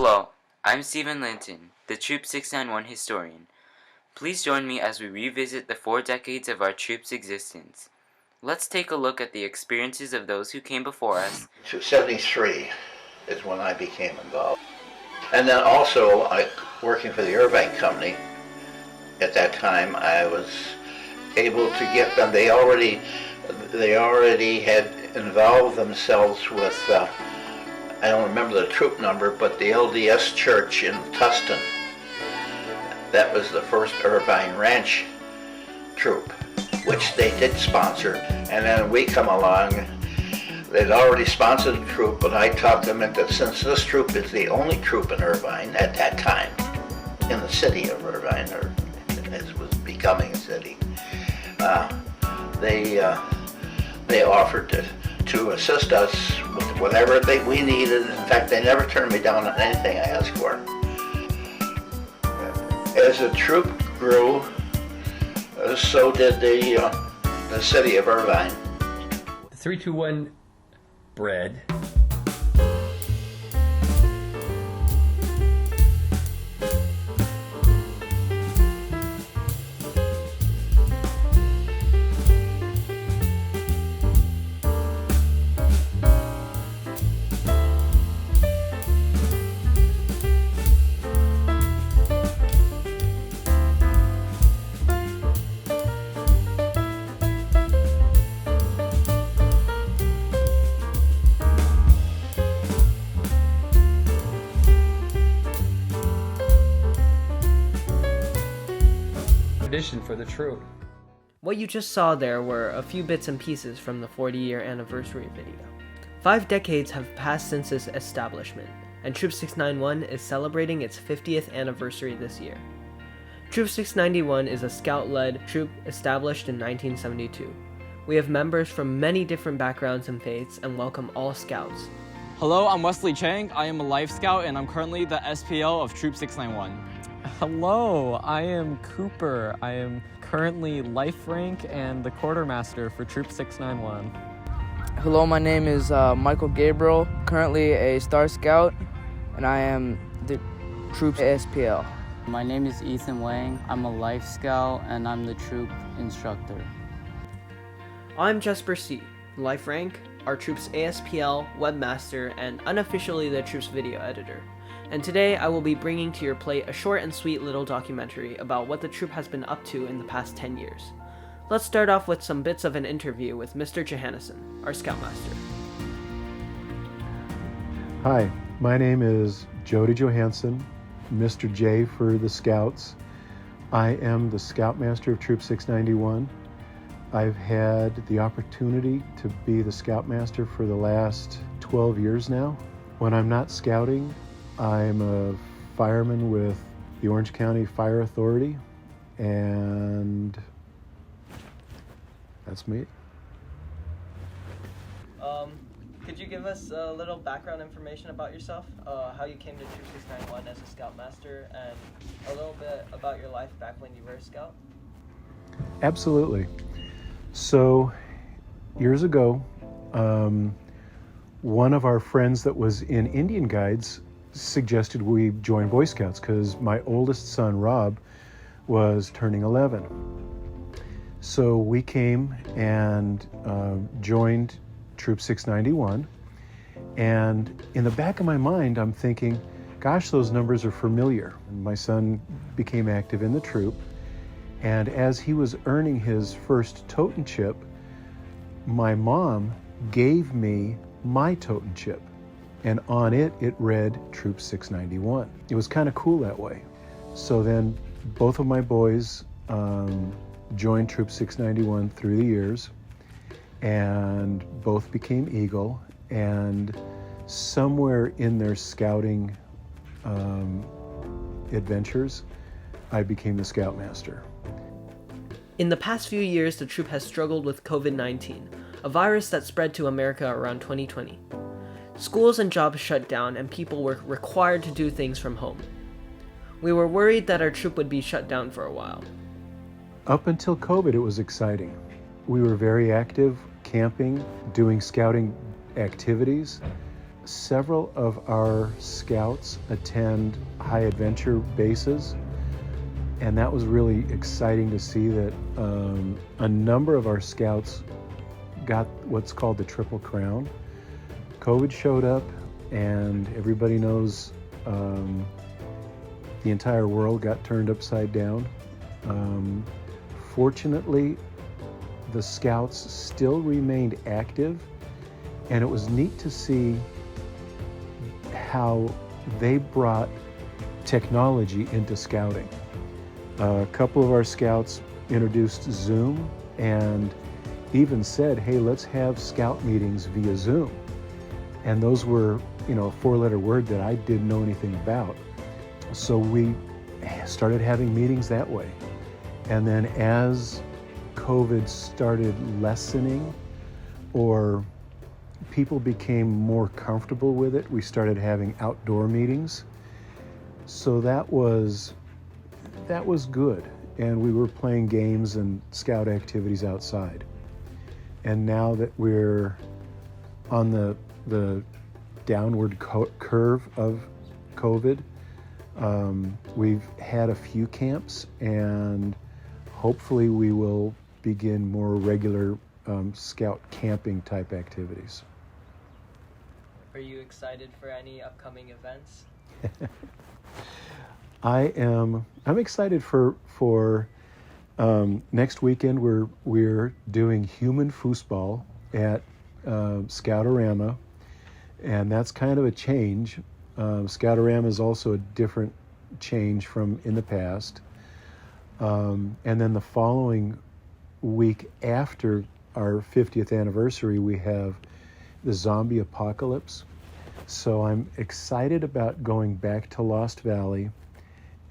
Hello, I'm Stephen Linton, the Troop 691 historian. Please join me as we revisit the 4 decades of our troop's existence. Let's take a look at the experiences of those who came before us. 1973 is when I became involved. And then also, working for the Irvine company, at that time, I was able to get them. They already had involved themselves with, I don't remember the troop number, but the LDS church in Tustin. That was the first Irvine Ranch troop, which they did sponsor. And then we come along. They'd already sponsored the troop, but I talked them into, since this troop is the only troop in Irvine at that time, in the city of Irvine, or as it was becoming a city, they offered to assist us with whatever we needed. In fact, they never turned me down on anything I asked for. As the troop grew, so did the city of Irvine. 321 bread. For the troop. What you just saw there were a few bits and pieces from the 40-year anniversary video. 5 decades have passed since its establishment, and Troop 691 is celebrating its 50th anniversary this year. Troop 691 is a scout-led troop established in 1972. We have members from many different backgrounds and faiths and welcome all scouts. Hello, I'm Wesley Chang. I am a Life Scout and I'm currently the SPL of Troop 691. Hello, I am Cooper. I am currently Life Rank and the Quartermaster for Troop 691. Hello, my name is Michael Gabriel, currently a Star Scout, and I am the Troop SPL. My name is Ethan Wang. I'm a Life Scout and I'm the Troop Instructor. I'm Jesper C., Life Rank, our Troop's ASPL, Webmaster, and unofficially the Troop's video editor. And today I will be bringing to your plate a short and sweet little documentary about what the troop has been up to in the past 10 years. Let's start off with some bits of an interview with Mr. Johannesson, our Scoutmaster. Hi, my name is Jody Johansson, Mr. J for the Scouts. I am the Scoutmaster of Troop 691. I've had the opportunity to be the Scoutmaster for the last 12 years now. When I'm not scouting, I'm a fireman with the Orange County Fire Authority, and that's me. Could you give us a little background information about yourself, how you came to Troop 691 as a Scoutmaster, and a little bit about your life back when you were a Scout? Absolutely. So, years ago, one of our friends that was in Indian Guides suggested we join Boy Scouts because my oldest son, Rob, was turning 11. So we came and joined Troop 691. And in the back of my mind, I'm thinking, gosh, those numbers are familiar. And my son became active in the troop. And as he was earning his first totem chip, my mom gave me my totem chip. And on it, it read Troop 691. It was kind of cool that way. So then both of my boys joined Troop 691 through the years, and both became Eagle. And somewhere in their scouting adventures, I became the Scoutmaster. In the past few years, the troop has struggled with COVID-19, a virus that spread to America around 2020. Schools and jobs shut down and people were required to do things from home. We were worried that our troop would be shut down for a while. Up until COVID, it was exciting. We were very active, camping, doing scouting activities. several of our scouts attend high adventure bases, and that was really exciting to see that a number of our scouts got what's called the Triple Crown. COVID showed up, and everybody knows the entire world got turned upside down. Fortunately, the scouts still remained active, and it was neat to see how they brought technology into scouting. A couple of our scouts introduced Zoom and even said, hey, let's have scout meetings via Zoom. And those were, a four-letter word that I didn't know anything about. So we started having meetings that way. And then as COVID started lessening, or people became more comfortable with it, we started having outdoor meetings. So that was good. And we were playing games and scout activities outside. And now that we're on the downward curve of COVID, we've had a few camps, and hopefully we will begin more regular scout camping type activities. Are you excited for any upcoming events? I'm excited for next weekend. We're doing human foosball at Scoutorama, and that's kind of a change. Scoutorama is also a different change from in the past. And then the following week after our 50th anniversary, we have the zombie apocalypse. So I'm excited about going back to Lost Valley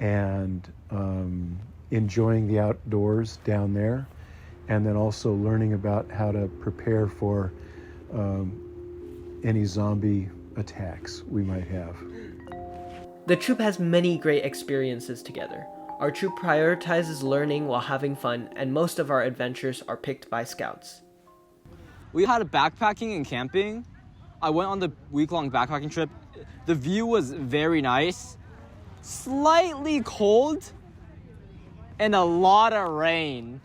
and enjoying the outdoors down there, and then also learning about how to prepare for any zombie attacks we might have. The troop has many great experiences together. Our troop prioritizes learning while having fun, and most of our adventures are picked by scouts. We had a backpacking and camping. I went on the week-long backpacking trip. The view was very nice, slightly cold, and a lot of rain.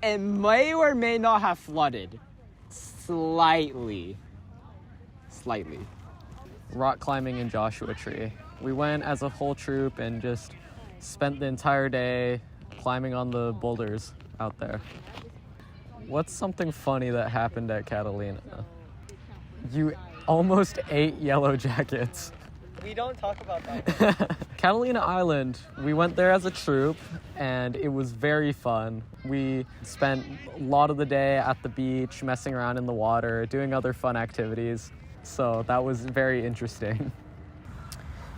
It may or may not have flooded. Slightly. Rock climbing in Joshua Tree. We went as a whole troop and just spent the entire day climbing on the boulders out there. What's something funny that happened at Catalina? You almost ate Yellow Jackets. We don't talk about that. Catalina Island, we went there as a troop, and it was very fun. We spent a lot of the day at the beach, messing around in the water, doing other fun activities. So that was very interesting.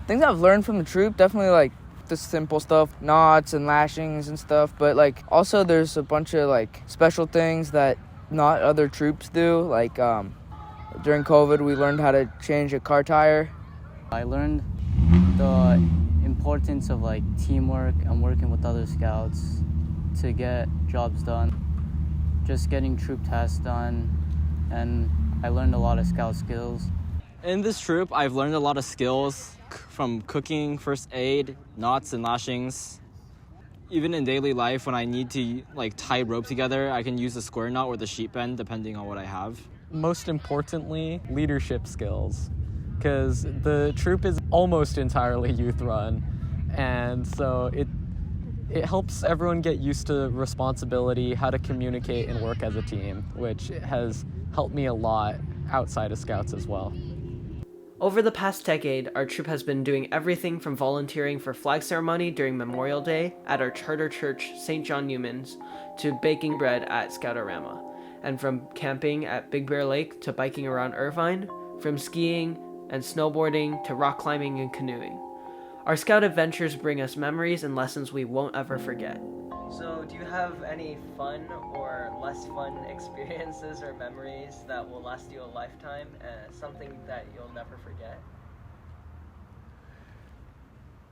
Things I've learned from the troop, definitely like the simple stuff, knots and lashings and stuff, but like also there's a bunch of like special things that not other troops do. Like during COVID, we learned how to change a car tire. I learned the importance of like teamwork and working with other scouts to get jobs done, just getting troop tasks done, and I learned a lot of scout skills. In this troop, I've learned a lot of skills from cooking, first aid, knots and lashings. Even in daily life, when I need to like tie rope together, I can use the square knot or the sheet bend depending on what I have. Most importantly, leadership skills, because the troop is almost entirely youth run, and so it helps everyone get used to responsibility, how to communicate and work as a team, which has helped me a lot outside of Scouts as well. Over the past decade, our troop has been doing everything from volunteering for flag ceremony during Memorial Day at our charter church, St. John Newman's, to baking bread at Scoutorama, and from camping at Big Bear Lake to biking around Irvine, from skiing and snowboarding to rock climbing and canoeing. Our scout adventures bring us memories and lessons we won't ever forget. So, do you have any fun or less fun experiences or memories that will last you a lifetime, something that you'll never forget?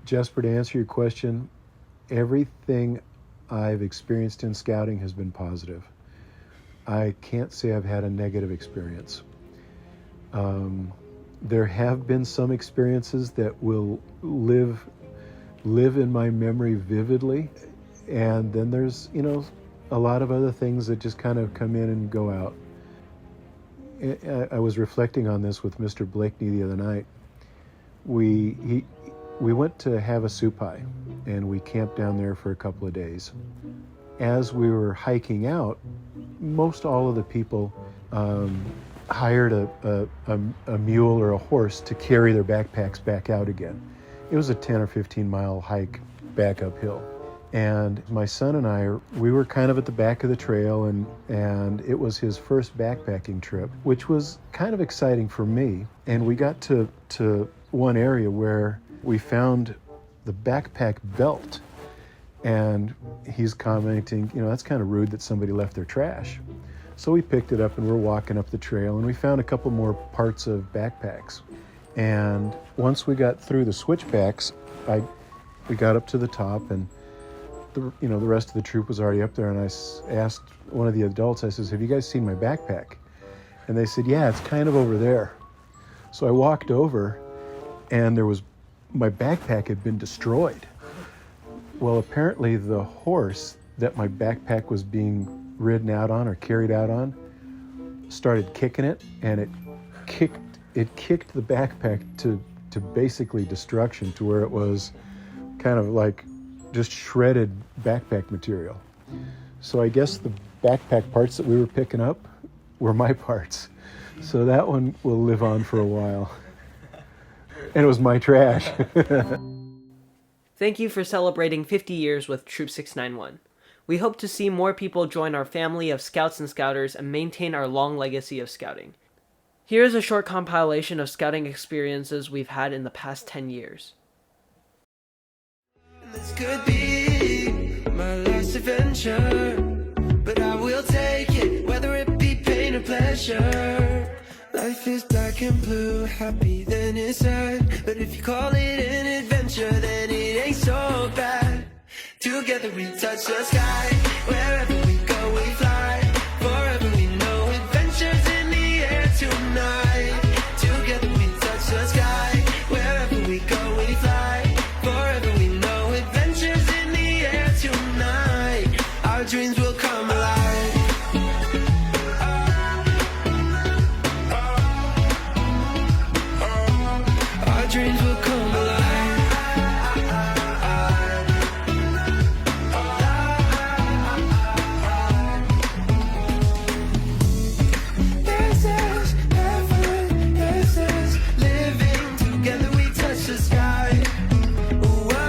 Jasper, to answer your question, everything I've experienced in scouting has been positive. I can't say I've had a negative experience. There have been some experiences that will live in my memory vividly, and then there's, a lot of other things that just kind of come in and go out. I was reflecting on this with Mr. Blakeney the other night. We went to have a supai, and we camped down there for a couple of days. As we were hiking out, most all of the people hired a mule or a horse to carry their backpacks back out again. It was a 10 or 15 mile hike back uphill. And my son and I, we were kind of at the back of the trail, and it was his first backpacking trip, which was kind of exciting for me. And we got to one area where we found the backpack belt. And he's commenting, that's kind of rude that somebody left their trash. So we picked it up and we're walking up the trail, and we found a couple more parts of backpacks. And once we got through the switchbacks, we got up to the top, and the rest of the troop was already up there, and I asked one of the adults, I says, "Have you guys seen my backpack?" And they said, "Yeah, it's kind of over there." So I walked over, and my backpack had been destroyed. Well, apparently the horse that my backpack was being ridden out on or carried out on started kicking it, and it kicked the backpack to basically destruction, to where it was kind of like just shredded backpack material. So I guess the backpack parts that we were picking up were my parts. So that one will live on for a while. And it was my trash. Thank you for celebrating 50 years with Troop 691. We hope to see more people join our family of Scouts and Scouters and maintain our long legacy of scouting. Here is a short compilation of scouting experiences we've had in the past 10 years. This could be my last adventure, but I will take it, whether it be pain or pleasure. Life is black and blue, happy then it's sad, but if you call it an adventure, then it ain't so bad. Together we touch the sky, wherever we go we fly, forever we know adventures in the air tonight. Together we touch the sky, wherever we go we fly, forever we know adventures in the air tonight. Our dreams will come alive. Our dreams will come alive. This is heaven, this is living. Together we touch the sky. Whoa.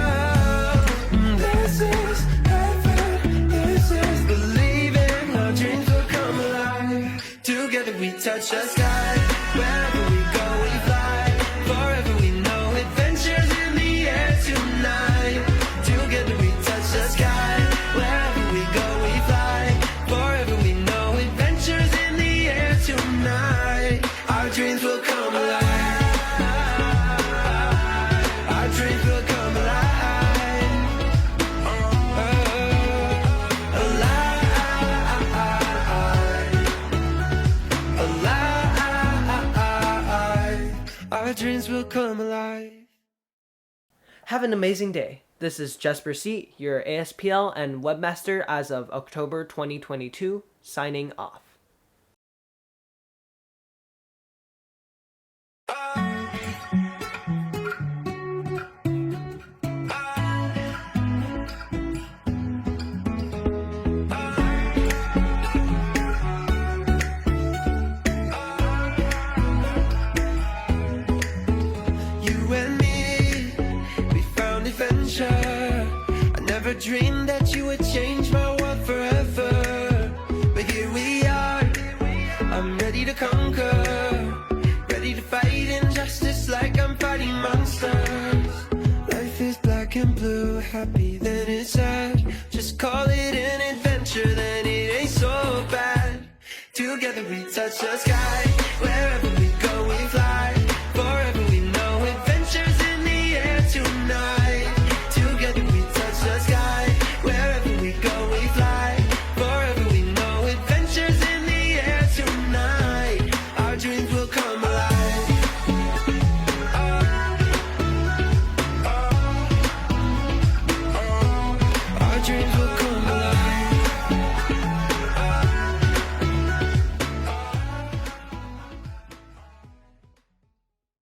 This is heaven, this is believing. Our dreams will come alive. Together we touch the sky. Wherever we go we fly. Forever we know adventures in the air tonight. Together we touch the sky. Wherever we go we fly. Forever we know adventures in the air tonight. Our dreams will come alive. Our dreams will come alive. Alive. Our dreams will come alive. Have an amazing day. This is Jesper C., your ASPL and webmaster as of October 2022, signing off. You and me, we found adventure. I never dreamed that you would change my world forever. But here we are, I'm ready to conquer. Ready to fight injustice like I'm fighting monsters. Life is black and blue, happy then it's sad. Just call it an adventure, then it ain't so bad. Together we touch the sky, wherever we go we fly. Forever we know adventures in the air tonight. Together we touch the sky, wherever we go we fly. Forever we know adventures in the air tonight. Our dreams will come alive. dreams